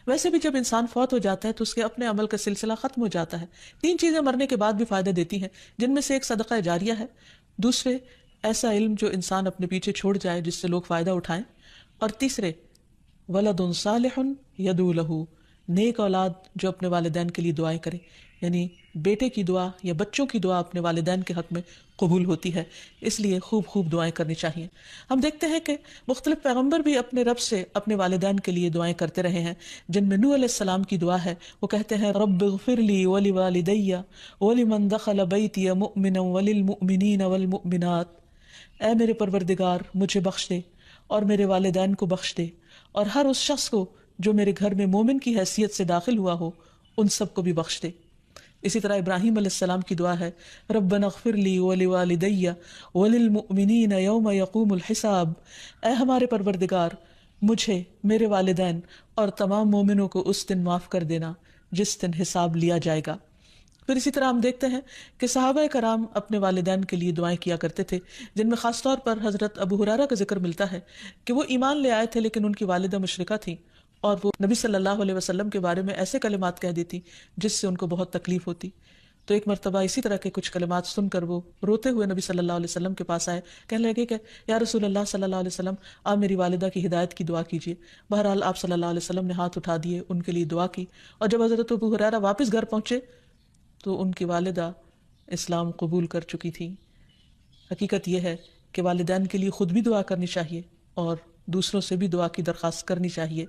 ویسے بھی جب انسان فوت ہو جاتا ہے تو اس کے اپنے عمل کا سلسلہ ختم ہو جاتا ہے. 3 چیزیں مرنے کے بعد بھی فائدہ دیتی ہیں، جن میں سے ایک صدقہ جاریہ ہے، دوسرے ایسا علم جو انسان اپنے پیچھے چھوڑ جائے جس سے لوگ فائدہ اٹھائیں، اور تیسرے ولد صالح یدعو لہ، نیک اولاد جو اپنے والدین کے لیے دعائیں کرے. یعنی بیٹے کی دعا یا بچوں کی دعا اپنے والدین کے حق میں قبول ہوتی ہے، اس لیے خوب خوب دعائیں کرنی چاہیے. ہم دیکھتے ہیں کہ مختلف پیغمبر بھی اپنے رب سے اپنے والدین کے لیے دعائیں کرتے رہے ہیں، جن میں نوح علیہ السلام کی دعا ہے. وہ کہتے ہیں رب اغفر لی ولوالدی ولمن دخل بیتی مؤمنا وللمؤمنین والمؤمنات، اے میرے پروردگار مجھے بخش دے اور میرے والدین کو بخش دے اور ہر اس شخص کو جو میرے گھر میں مومن کی حیثیت سے داخل ہوا ہو ان سب کو بھی بخش دے. اسی طرح ابراہیم علیہ السلام کی دعا ہے ربنا اغفر لی ولوالدی وللمؤمنین یوم یقوم الحساب، اے ہمارے پروردگار مجھے، میرے والدین اور تمام مومنوں کو اس دن معاف کر دینا جس دن حساب لیا جائے گا. پھر اسی طرح ہم دیکھتے ہیں کہ صحابہ کرام اپنے والدین کے لیے دعائیں کیا کرتے تھے، جن میں خاص طور پر حضرت ابو ہریرہ کا ذکر ملتا ہے کہ وہ ایمان لے آئے تھے لیکن ان کی والدہ مشرکہ تھیں، اور وہ نبی صلی اللہ علیہ وسلم کے بارے میں ایسے کلمات کہہ دیتی جس سے ان کو بہت تکلیف ہوتی. تو ایک مرتبہ اسی طرح کے کچھ کلمات سن کر وہ روتے ہوئے نبی صلی اللہ علیہ وسلم کے پاس آئے، کہنے لگے کہ یا رسول اللہ صلی اللہ علیہ وسلم، آپ میری والدہ کی ہدایت کی دعا کیجیے. بہرحال آپ صلی اللہ علیہ وسلم نے ہاتھ اٹھا دیے، ان کے لیے دعا کی، اور جب حضرت ابو ہریرہ واپس گھر پہنچے تو ان کی والدہ اسلام قبول کر چکی تھی. حقیقت یہ ہے کہ والدین کے لیے خود بھی دعا کرنی چاہیے اور دوسروں سے بھی دعا کی درخواست کرنی چاہیے.